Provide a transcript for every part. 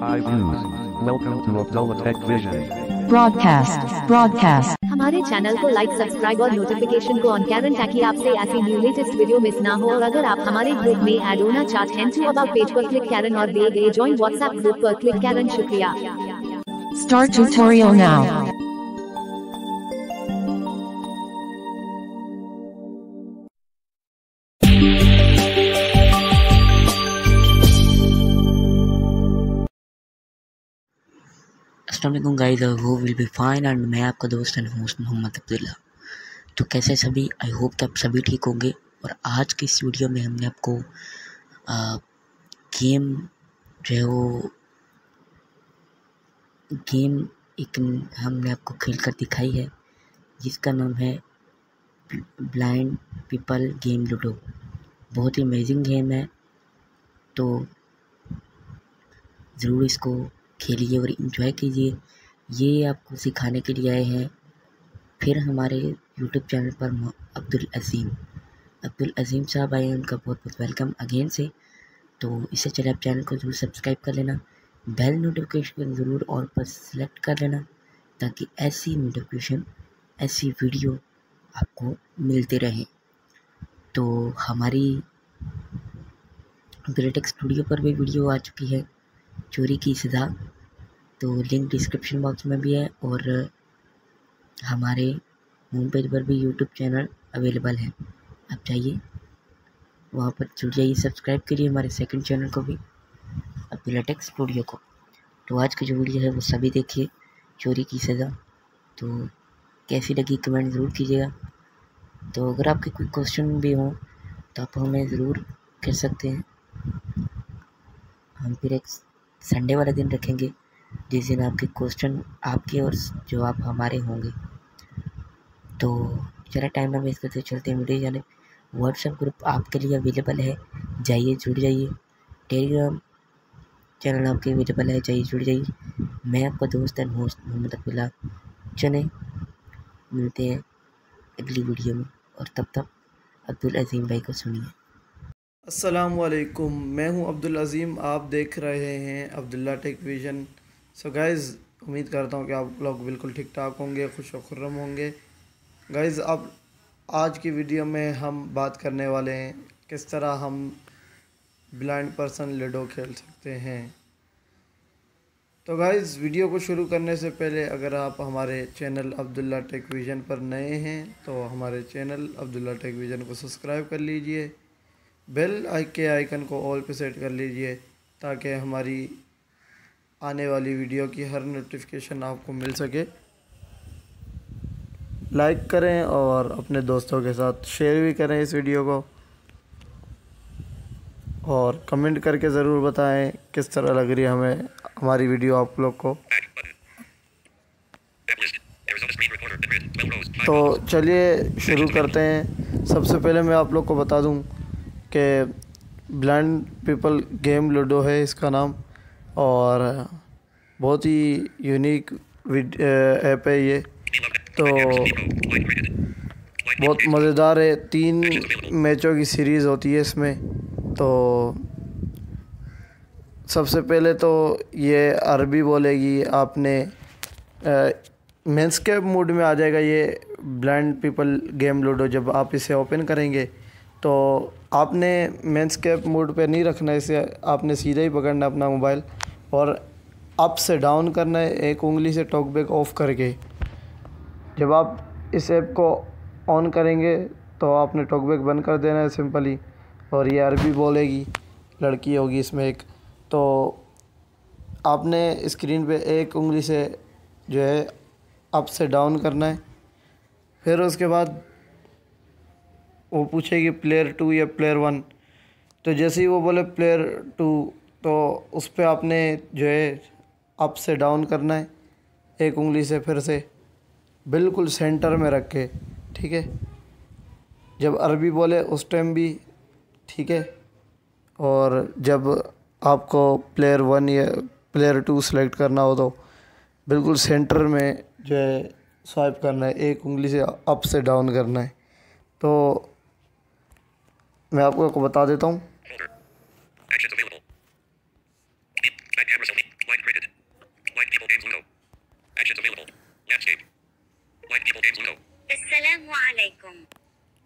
iViews. Welcome to Abdullah Tech Vision. broadcast. हमारे channel को like, subscribe और notification को ऑन करें ताकि आपसे ऐसी न्यू लेटेस्ट वीडियो मिस ना हो। और अगर आप हमारे ग्रुप में ऐड होना चाहते हैं तो अबाउट पेज पर क्लिक करें और दिए गए ज्वाइन व्हाट्सएप ग्रुप पर क्लिक करें। शुक्रिया। Start tutorial now. अस्सलाम वालेकुम guys, I hope will be fine and मैं आपका दोस्त एंड होस्ट मोहम्मद अब्दुल्ला। तो कैसे सभी, आई होप कि आप सभी ठीक होंगे। और आज की इस वीडियो में हमने आपको गेम जो है वो गेम एक हमने आपको खेल कर दिखाई है जिसका नाम है ब्लाइंड पीपल गेम लूडो। बहुत ही अमेजिंग गेम है, तो ज़रूर इसको खेलिए और इन्जॉय कीजिए। ये आपको सिखाने के लिए आए हैं फिर हमारे यूट्यूब चैनल पर अब्दुल अज़ीम साहब आए हैं, उनका बहुत बहुत वेलकम अगेन से। तो इससे चले आप चैनल को ज़रूर सब्सक्राइब कर लेना, बेल नोटिफिकेशन ज़रूर और पर सेलेक्ट कर लेना ताकि ऐसी नोटिफिकेशन ऐसी वीडियो आपको मिलते रहें। तो हमारी ग्रेटेक स्टूडियो पर भी वीडियो आ चुकी है, चोरी की सज़ा, तो लिंक डिस्क्रिप्शन बॉक्स में भी है और हमारे होम पेज पर भी यूट्यूब चैनल अवेलेबल है। आप जाइए वहाँ पर जुड़ जाइए, सब्सक्राइब करिए हमारे सेकंड चैनल को भी, ग्रेटेक स्टूडियो को। तो आज की जो वीडियो है वो सभी देखिए, चोरी की सज़ा। तो कैसी लगी कमेंट ज़रूर कीजिएगा। तो अगर आपके कोई क्वेश्चन भी हों तो आप हमें ज़रूर कर सकते हैं। हम फिर एक संडे वाला दिन रखेंगे जिस दिन आपके क्वेश्चन आपके और जवाब हमारे होंगे। तो ज़रा टाइम ना वेस्ट करते चलते हैं वीडियो जाने। व्हाट्सएप ग्रुप आपके लिए अवेलेबल है, जाइए जुड़ जाइए। टेलीग्राम चैनल आपके अवेलेबल है, जाइए जुड़ जाइए। मैं आपका दोस्त एंड होस्ट मोहम्मद अब्दुल्ला। चलें मिलते हैं अगली वीडियो में, और तब तक अब्दुल अज़ीम भाई को सुनिए। अस्सलाम वालेकुम, मैं हूं अब्दुल अज़ीम, आप देख रहे हैं Abdullah tech vision. So guys, उम्मीद करता हूं कि आप लोग बिल्कुल ठीक ठाक होंगे, खुश और खुर्रम होंगे। गाइज़, अब आज की वीडियो में हम बात करने वाले हैं किस तरह हम ब्लाइंड पर्सन लूडो खेल सकते हैं। तो गाइज़, वीडियो को शुरू करने से पहले अगर आप हमारे चैनल अब्दुल्ला टेक विज़न पर नए हैं तो हमारे चैनल अब्दुल्ला टेक विज़न को सब्सक्राइब कर लीजिए, बेल के आइकन को ऑल पे सेट कर लीजिए ताकि हमारी आने वाली वीडियो की हर नोटिफिकेशन आपको मिल सके। लाइक करें और अपने दोस्तों के साथ शेयर भी करें इस वीडियो को, और कमेंट करके ज़रूर बताएं किस तरह लग रही है हमें हमारी वीडियो आप लोग को। तो चलिए शुरू करते हैं। सबसे पहले मैं आप लोग को बता दूं कि ब्लाइंड पीपल गेम लूडो है इसका नाम, और बहुत ही यूनिक ऐप है ये। तो बहुत मज़ेदार है, 3 मैचों की सीरीज़ होती है इसमें। तो सबसे पहले तो ये अरबी बोलेगी, आपने मेंसकेप मोड में आ जाएगा ये ब्लाइंड पीपल गेम लूडो। जब आप इसे ओपन करेंगे तो आपने मेंसकेप मोड पे नहीं रखना है इसे, आपने सीधा ही पकड़ना अपना मोबाइल और अप से डाउन करना है एक उंगली से टॉकबैक ऑफ करके। जब आप इस ऐप को ऑन करेंगे तो आपने टॉकबैक बंद कर देना है सिंपली। और ये अरबी बोलेगी, लड़की होगी इसमें एक। तो आपने स्क्रीन पे एक उंगली से जो है अप से डाउन करना है। फिर उसके बाद वो पूछेगी प्लेयर 2 या प्लेयर 1। तो जैसे ही वो बोले प्लेयर 2 तो उस पर आपने जो है अप से डाउन करना है एक उंगली से, फिर से बिल्कुल सेंटर में रख के, ठीक है। जब अरबी बोले उस टाइम भी, ठीक है। और जब आपको प्लेयर 1 या प्लेयर 2 सेलेक्ट करना हो तो बिल्कुल सेंटर में जो है स्वाइप करना है, एक उंगली से अप से डाउन करना है। तो मैं आपको बता देता हूँ।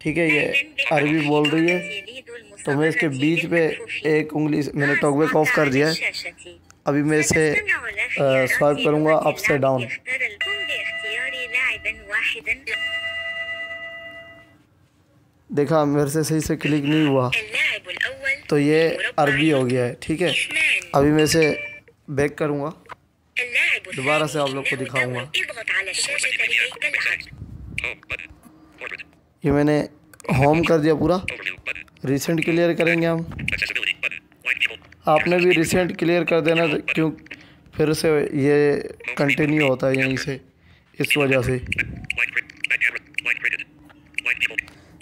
ठीक है, ये अरबी बोल रही है, तो मैं इसके बीच पे एक उंगली मैंने टॉकबैक ऑफ कर दिया है। अभी मैं इसे स्वाइप करूँगा अप से डाउन। देखा, मेरे से सही से क्लिक नहीं हुआ, तो ये अरबी हो गया है। ठीक है, अभी मैं इसे बैक करूँगा, दोबारा से आप लोग को दिखाऊंगा। ये मैंने होम कर दिया पूरा। रिसेंट क्लियर करेंगे हम। आपने भी रिसेंट क्लियर कर देना, क्यों फिर से ये कंटिन्यू होता है यहीं से, इस वजह से।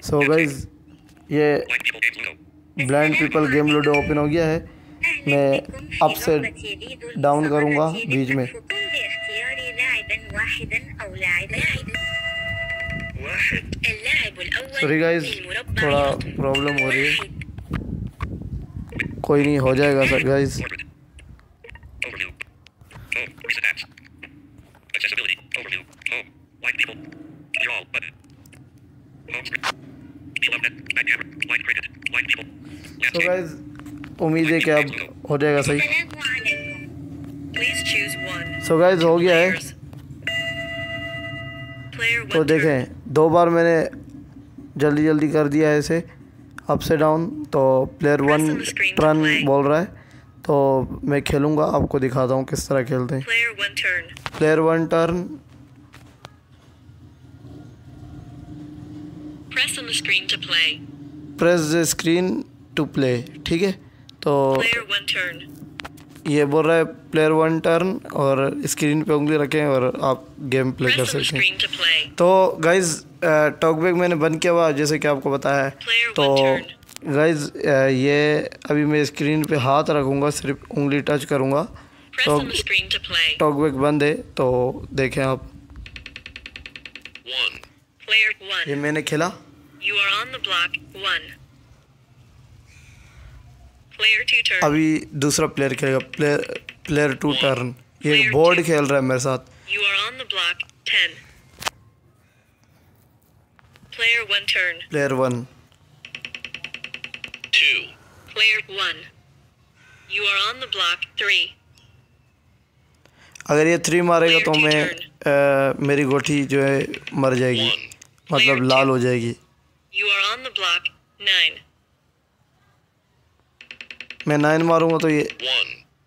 सो गाइज, ये blind people game ludo open हो गया है। मैं अप से डाउन करूँगा बीच में। सॉरी गाइज, थोड़ा प्रॉब्लम हो रही है, कोई नहीं, हो जाएगा सर गाइज। तो गाइज, उम्मीद है कि अब हो जाएगा सही। सो गाइज, हो गया है। तो देखें, 2 बार मैंने जल्दी जल्दी कर दिया है इसे अप से डाउन। तो प्लेयर 1 टर्न बोल रहा है, तो मैं खेलूँगा, आपको दिखाता हूँ किस तरह खेलते हैं। Player 1 turn, press the screen to play. ठीक है, तो ये बोल रहा है प्लेयर 1 टर्न, और स्क्रीन पे उंगली रखें और आप गेम प्ले कर सकते हैं। तो गाइज, टॉकबैक मैंने बंद किया हुआ, जैसे कि आपको बताया है। तो गाइज, ये अभी मैं स्क्रीन पे हाथ रखूँगा, सिर्फ उंगली टच करूँगा, तो टॉकबैक बंद है। तो देखें आप, ये मैंने खेला। अभी दूसरा प्लेयर खेलेगा, प्लेयर 2 टर्न। ये बोर्ड खेल रहा है मेरे साथ। प्लेयर 1 अगर ये 3 मारेगा तो मैं मेरी गोटी जो है मर जाएगी, मतलब लाल हो जाएगी। मैं 9 मारूंगा तो ये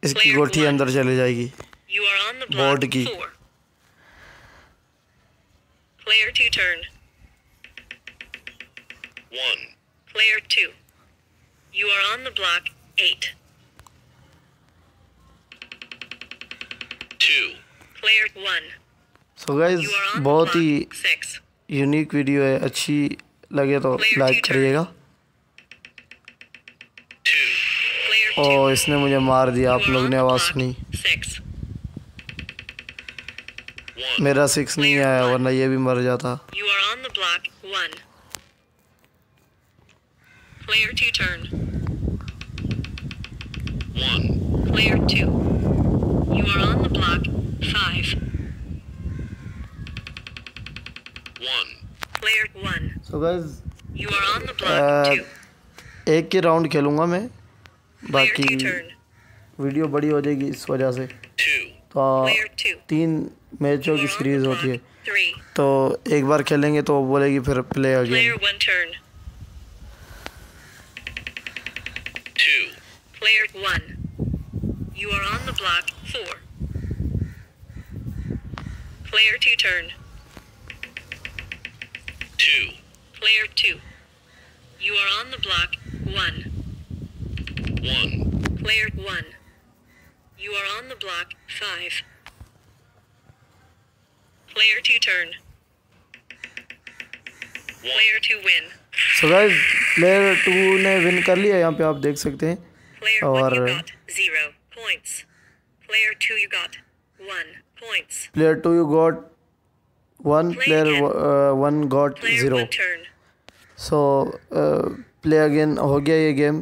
इसकी गोटी अंदर चले जाएगी बोर्ड की। Player 2 turn. 1. Player 2. You are on the block 8. 2. Player 1. So guys, बहुत ही यूनिक वीडियो है, अच्छी लगे तो लाइक करिएगा। और इसने मुझे मार दिया, आप लोग ने आवाज़ सुनी। मेरा 6 नहीं आया, वरना ये भी मर जाता। Player 2 turn. 1. Player 2. You are on the block 5. 1. Player 1. So guys, You are on the block 2. एक ही राउंड खेलूँगा मैं, बाकी वीडियो बड़ी हो जाएगी इस वजह से। तो 3 मैचों की सीरीज होती है, तो एक बार खेलेंगे तो बोलेगी फिर play again. Player 1. You are on the block 4. Player 2 turn. 2. Player 2. You are on the block 1. 1. Player 1. You are on the block 5. Player 2 turn. Player 2 win. So guys, player 2 ने विन कर लिया, यहाँ पे आप देख सकते हैं। Player 1 you got 0 points. Player 2 you got 1 points. Player 2 you got 1, player 1 got 0. So play again हो गया ये गेम।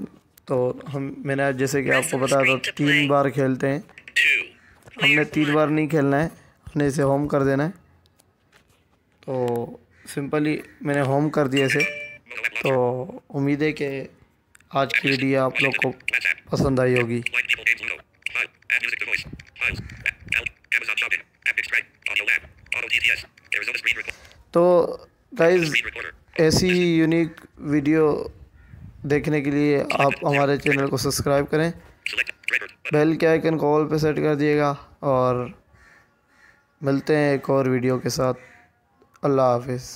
तो मैंने आज जैसे कि आपको बताया था 3 बार खेलते हैं। हमने 3 बार नहीं खेलना है, हमने इसे होम कर देना है। तो सिंपली मैंने होम कर दिया इसे। तो उम्मीद है कि आज की वीडियो आप लोग को पसंद आई होगी। तो गाइस ऐसी यूनिक वीडियो देखने के लिए आप हमारे चैनल को सब्सक्राइब करें, बेल के आइकन को ऑल पे सेट कर दिएगा और मिलते हैं एक और वीडियो के साथ। अल्लाह हाफिज़।